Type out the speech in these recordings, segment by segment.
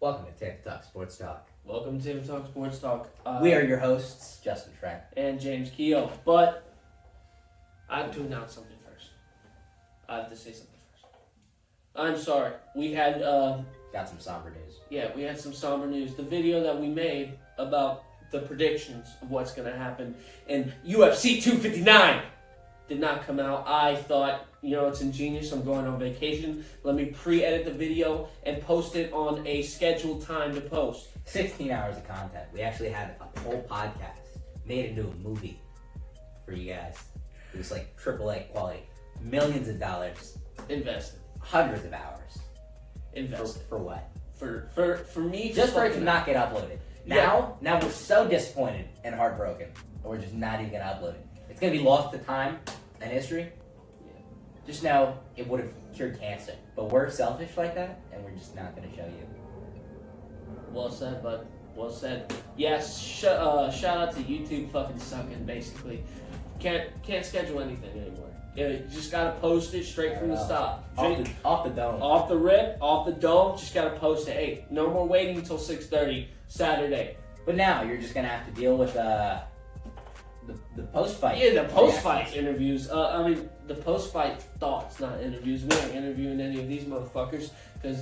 Welcome to Tim Talk Sports Talk. Welcome to Tim Talk Sports Talk. We are your hosts, Justin Trent. And James Keough. But I have to announce something first. I have to say something first. I'm sorry. We had... Got some somber news. Yeah, we had some somber news. The video that we made about the predictions of what's going to happen in UFC 259 did not come out. I thought, it's ingenious. I'm going on vacation. Let me pre-edit the video and post it on a scheduled time to post. 16 hours of content. We actually had a whole podcast made into a movie for you guys. It was like AAA quality. Millions of dollars. Invested. Hundreds of hours. Invested. For what? For me. Just for it to not get uploaded. Now we're so disappointed and heartbroken. We're just not even going to upload it. It's going to be lost to time and history. Yeah. Just know it would have cured cancer. But we're selfish like that, and we're just not going to show you. Well said, bud. Well said. Yes, shout out to YouTube fucking sucking, basically. Can't schedule anything anymore. You just gotta post it straight from the stop. Off the dome. Off the rip, off the dome, just gotta post it. Hey, no more waiting until 6:30 Saturday. But now you're just gonna have to deal with the post-fight. Yeah, the post-fight interviews. The post-fight thoughts, not interviews. We aren't interviewing any of these motherfuckers because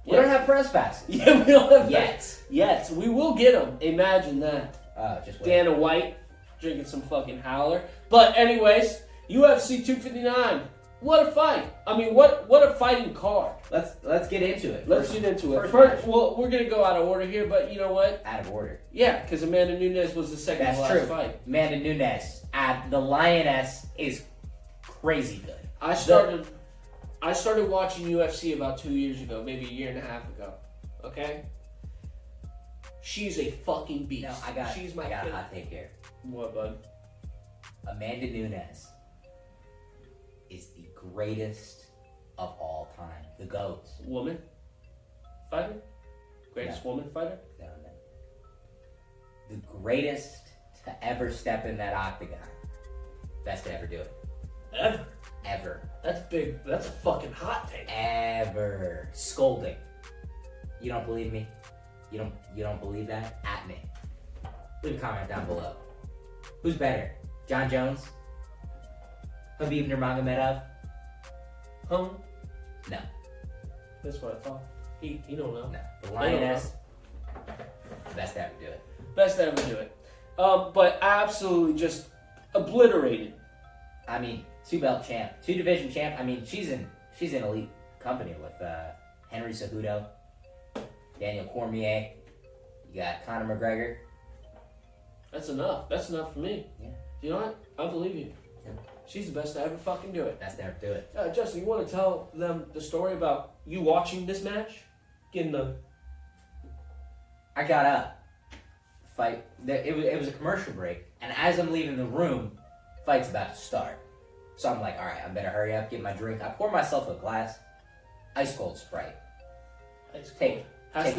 we don't have press passes. Yeah, we don't have yet. Yet, we will get them. Imagine that. Just wait. Dana White drinking some fucking howler. But anyways, UFC 259. What a fight! What a fighting card. Let's get into it. Let's get into it. First, well, we're gonna go out of order here, but you know what? Out of order. Yeah, because Amanda Nunes was the second to last fight. Amanda Nunes, the Lioness, is crazy good. I started watching UFC about 2 years ago, maybe a year and a half ago. Okay. She's a fucking beast. No, I got a hot take here. What, bud? Amanda Nunes is the greatest of all time. The GOAT. Woman? Fighter? Greatest woman fighter? No. The greatest to ever step in that octagon. Best to ever do it. Ever. That's big. That's a fucking hot take. Ever. Scolding. You don't believe me? You don't believe that? At me. Leave a comment down below. Who's better? John Jones? Khabib Nurmagomedov? No. That's what I thought. He don't know. No. The Lioness. Best to ever do it. Best to ever do it. But absolutely just obliterated. Two-belt champ. Two-division champ. She's in elite company with Henry Cejudo, Daniel Cormier. You got Conor McGregor. That's enough. That's enough for me. Yeah. You know what? I believe you. Yeah. She's the best to ever fucking do it. Best to ever do it. Justin, you want to tell them the story about you watching this match? I got up. Fight. It was a commercial break, and as I'm leaving the room, fight's about to start. So I'm like, all right, I better hurry up, get my drink. I pour myself a glass, ice cold Sprite. Ice cold. Has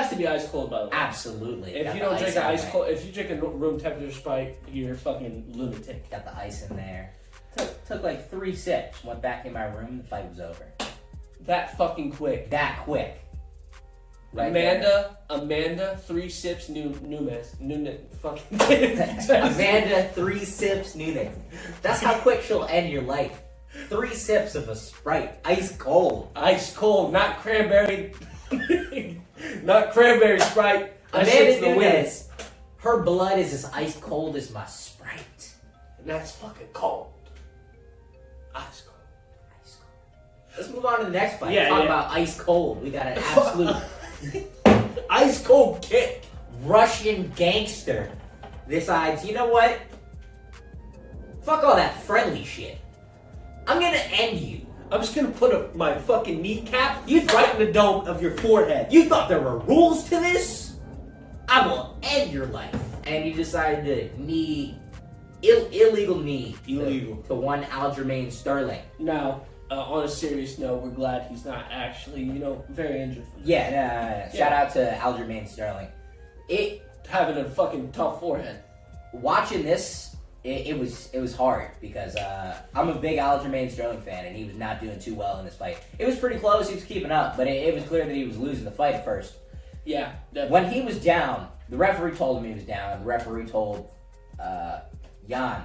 to be ice cold, by the way. Absolutely. If you don't drink if you drink a room temperature Sprite, you're a fucking lunatic. Got the ice in there. Took like 3 sips. Went back in my room. The fight was over. That fucking quick. That quick. Right Amanda, 3 sips, Nunes. Fucking. Amanda, 3 sips, Nunes. That's how quick she'll end your life. 3 sips of a Sprite, ice cold. Ice cold, not cranberry. Not cranberry Sprite. Amanda Nunes, her blood is as ice cold as my Sprite. And that's fucking cold. Ice cold. Ice cold. Let's move on to the next fight. Talk about ice cold. We got an absolute ice cold kick. Russian gangster decides, you know what? Fuck all that friendly shit. I'm gonna end you. I'm just gonna put my fucking kneecap right in the dome of your forehead. You thought there were rules to this? I will end your life. And you decided to knee, illegal knee. Illegal. To one Aljamain Sterling. Now, on a serious note, we're glad he's not actually, very injured. Shout out to Aljamain Sterling. Having a fucking tough forehead. Watching this it was hard because I'm a big Aljamain Sterling fan, and he was not doing too well in this fight. It was pretty close. He was keeping up, but it was clear that he was losing the fight at first. Yeah, definitely. When he was down, the referee told him he was down. The referee told Jan,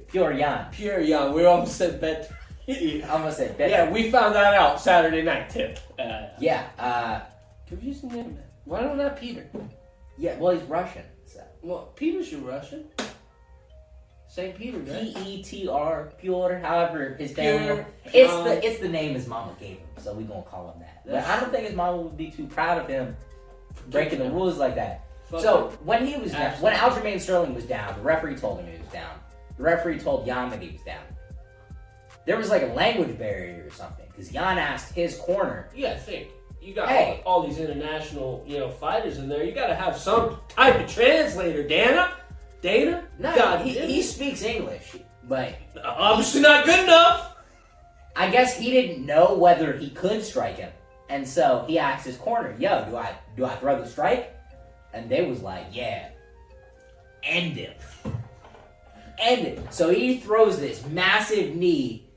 Pure Jan. Pure Jan. We almost said Bet. I almost said Bet. Yeah, we found that out Saturday night too. Confusing name, man. Why not Peter? Yeah, well, he's Russian. So. Well, Peter's your Russian. St. Peter, right? P-E-T-R, Pure, however his family. Pure. It's the name his mama gave him, so we gonna call him that. But I don't think his mama would be too proud of him for breaking the rules like that. So when he was down, when Aljamain Sterling was down, the referee told him he was down. The referee told Jan that he was down. There was like a language barrier or something because Jan asked his corner. Yeah, I think you got all these international, fighters in there. You got to have some type of translator, Dana. No, God, he speaks English, but obviously not good enough. I guess he didn't know whether he could strike him, and so he asked his corner, "Yo, do I throw the strike?" And they was like, "Yeah, end him." So he throws this massive knee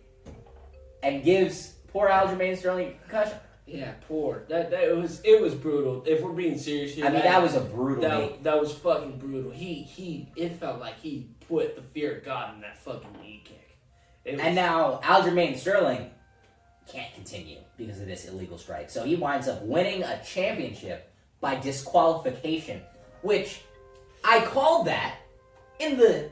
and gives poor Aljamain Sterling a concussion. Yeah, poor. It was brutal. If we're being serious here, I mean that was a brutal knee. That was fucking brutal. It felt like he put the fear of God in that fucking knee kick. And now Aljamain Sterling can't continue because of this illegal strike. So he winds up winning a championship by disqualification, which I called that in the...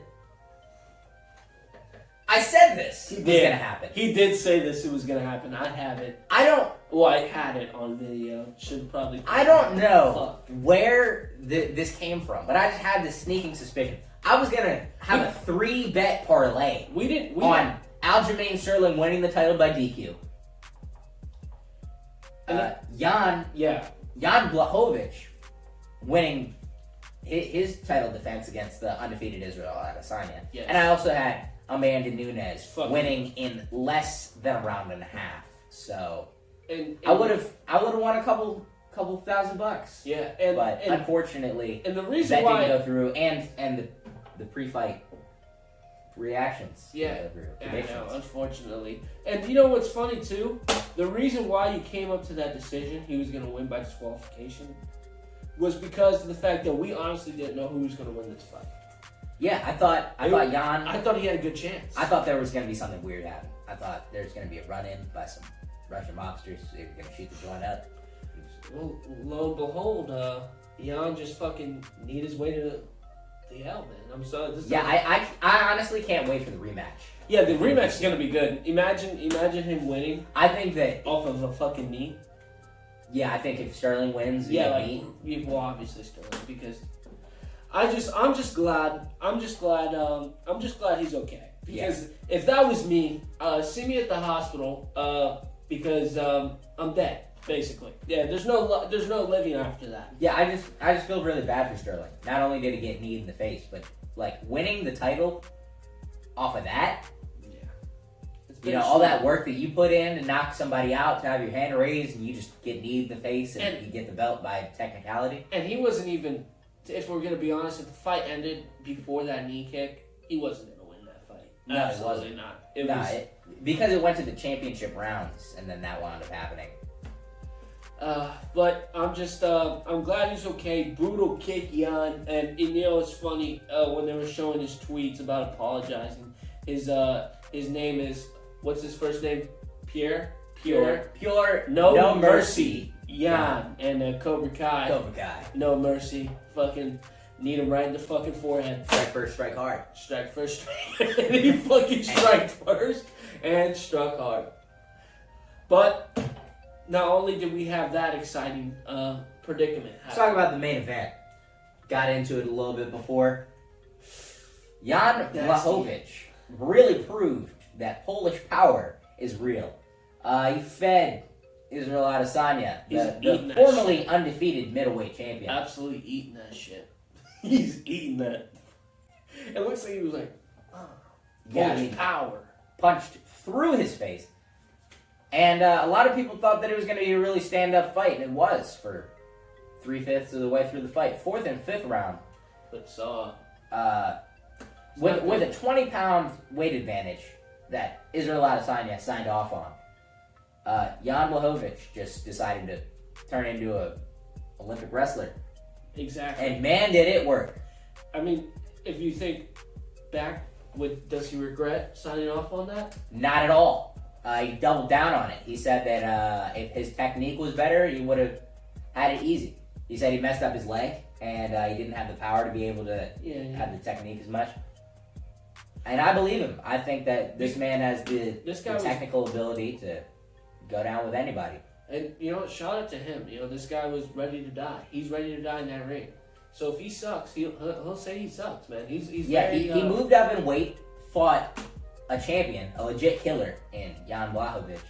I said this was going to happen. He did say this was going to happen. I have it. I had it on video. Should probably... I don't know where this came from, but I just had this sneaking suspicion. I was going to have a 3-bet parlay on Aljamain Sterling winning the title by DQ. Jan Blachowicz winning his title defense against the undefeated Israel Adesanya. Yes. And I also had Amanda Nunes winning in less than a round and a half. So I would have won a couple $1,000. Yeah, but unfortunately, and the reason that didn't go through, and the pre-fight reactions. Yeah, I know, unfortunately. And you know what's funny too? The reason why you came up to that decision, he was going to win by disqualification, was because of the fact that we honestly didn't know who was going to win this fight. Yeah, I thought Jan... I thought he had a good chance. I thought there was going to be something weird happen. I thought there was going to be a run-in by some Russian mobsters. They were going to shoot the joint up. Well, lo and behold, Jan just fucking need his way to the hell, man. I'm sorry. I honestly can't wait for the rematch. Yeah, the rematch is going to be good. Imagine him winning. I think that... Off of a fucking knee. Yeah, I think if Sterling wins, well, obviously Sterling, because... I'm just glad he's okay. Because if that was me, see me at the hospital, because I'm dead, basically. Yeah, there's no living after that. Yeah, I just feel really bad for Sterling. Not only did he get kneed in the face, but like winning the title off of that. Yeah. All that work that you put in to knock somebody out, to have your hand raised, and you just get kneed in the face, and you get the belt by technicality. And he wasn't even... If we're going to be honest, if the fight ended before that knee kick, he wasn't going to win that fight. No, absolutely not. Because it went to the championship rounds, and then that wound up happening. But I'm just, I'm glad he's okay. Brutal kick, Jan. And it's funny, when they were showing his tweets about apologizing, his name is, what's his first name? Pure, no mercy. Jan and Cobra Kai. No mercy. Fucking need him right in the fucking forehead. Strike first, strike hard. Strike first, strike. And he fucking struck first and struck hard. But not only did we have that exciting predicament. Let's talk about the main event. Got into it a little bit before. Jan Blachowicz really proved that Polish power is real. He fed Israel Adesanya, the formerly undefeated middleweight champion. Absolutely eating that shit. He's eating that. It looks like he was like, power. Punched through his face. And a lot of people thought that it was going to be a really stand-up fight, and it was for 3/5 of the way through the fight. 4th and 5th round. But with a 20-pound weight advantage that Israel Adesanya signed off on, Jan Blachowicz just decided to turn into a Olympic wrestler. Exactly. And man, did it work. I mean, if you think back, does he regret signing off on that? Not at all. He doubled down on it. He said that if his technique was better, he would have had it easy. He said he messed up his leg, and he didn't have the power to be able to have the technique as much. And I believe him. I think that this man has the technical ability to go down with anybody. And, you know, shout out to him. You know, this guy was ready to die. He's ready to die in that ring. So if he sucks, he'll say he sucks, man. He moved up in weight, fought a champion, a legit killer in Jan Blachowicz.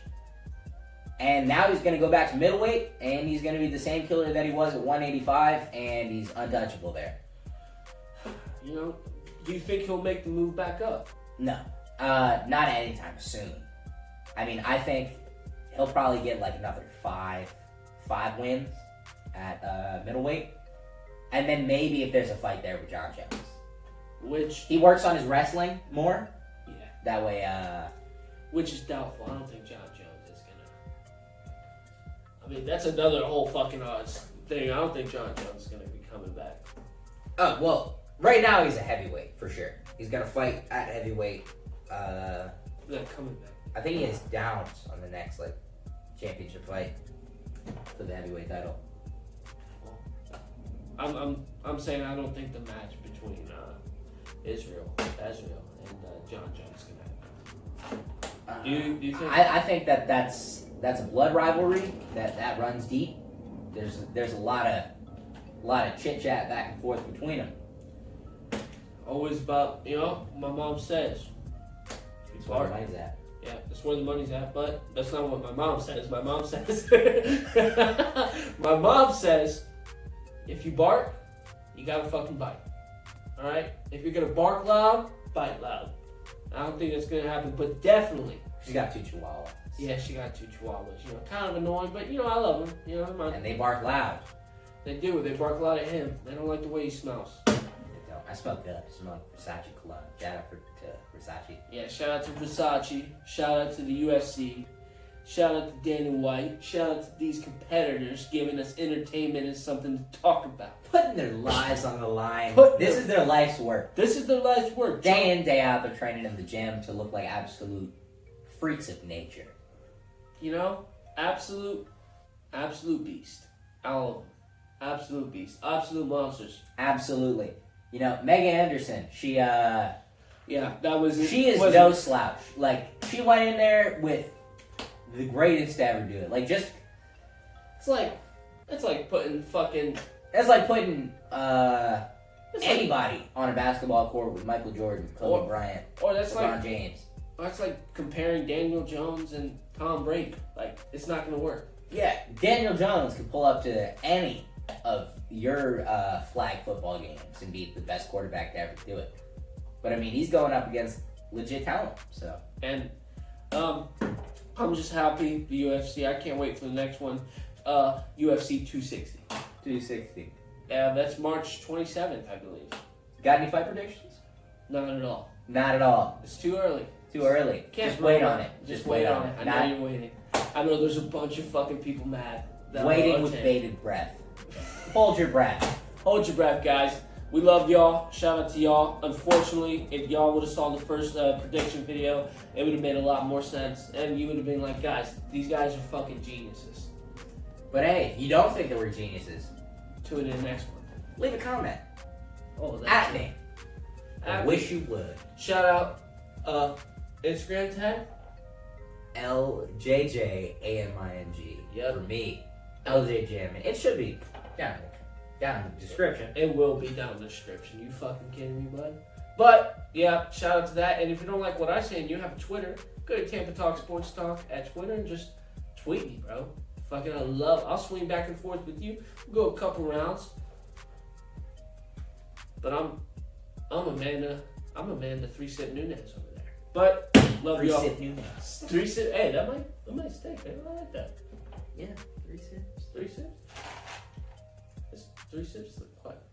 And now he's going to go back to middleweight, and he's going to be the same killer that he was at 185, and he's untouchable there. You know, do you think he'll make the move back up? No, not anytime soon. I mean, I think he'll probably get like another five wins at middleweight. And then maybe if there's a fight there with John Jones. Which... He works on his wrestling more. Yeah. That way, which is doubtful. I don't think John Jones is gonna... I mean, that's another whole fucking odds thing. I don't think John Jones is gonna be coming back. Oh, well, right now he's a heavyweight, for sure. He's gonna fight at heavyweight. Not coming back. I think he has Downs on the next, championship fight for the heavyweight title. I'm saying I don't think the match between Israel and John Jones is gonna happen. Do you think? I think that's a blood rivalry that runs deep. There's a lot of chit chat back and forth between them. Always about, you know, my mom says. That's where the money's at. Yeah, that's where the money's at, but that's not what my mom says. My mom says, if you bark, you gotta fucking bite. Alright? If you're gonna bark loud, bite loud. I don't think that's gonna happen, but definitely. She's got 2 chihuahuas. Yeah, she got 2 chihuahuas. You know, kind of annoying, but you know, I love them. You know, and they bark loud. They do. They bark loud at him. They don't like the way he smells. They don't. I smell good. I smell Versace cologne. Shout out to Versace. Yeah, shout out to Versace. Shout out to the UFC. Shout out to Dana White. Shout out to these competitors giving us entertainment and something to talk about. Putting their lives on the line. This is their life's work. This is their life's work. Day in, day out, they're training in the gym to look like absolute freaks of nature. You know, absolute beast. All of them. Absolute beast. Absolute monsters. Absolutely. You know, Megan Anderson, she is no slouch. Like, she went in there with the greatest to ever do it. Like, just... It's like putting anybody on a basketball court with Michael Jordan, Kobe Bryant, or that's LeBron James. That's like comparing Daniel Jones and Tom Brady. Like, it's not going to work. Yeah, Daniel Jones can pull up to any of your flag football games and be the best quarterback to ever do it. But, I mean, he's going up against legit talent, so. And I'm just happy, the UFC. I can't wait for the next one. UFC 260. 260. Yeah, that's March 27th, I believe. Got any fight predictions? Not at all. Not at all. It's too early. Too early. Just wait on it. Just wait on it. I know you're waiting. I know there's a bunch of fucking people mad. Waiting with bated breath. Hold your breath. Hold your breath, guys. We love y'all. Shout out to y'all. Unfortunately, if y'all would have saw the first prediction video, it would have made a lot more sense. And you would have been like, guys, these guys are fucking geniuses. But hey, if you don't think that we're geniuses, tune in next one. Leave a comment. Oh, that's at me. I wish you would. Shout out Instagram tag? LJJAMING. Yep. For me. LJJAMING. It should be down in the description. It will be down in the description. You fucking kidding me, bud? But, yeah, shout out to that. And if you don't like what I say and you have a Twitter, go to Tampa Talk Sports Talk at Twitter and just tweet me, bro. Fucking I'll swing back and forth with you. We'll go a couple rounds. But I'm Amanda 3-Sip Nunez over there. But love y'all. 3-Sip Nunez. 3-Sip. Hey, that might stick. I like that. Yeah, 3 sips. 3 sips. 3 sips. What?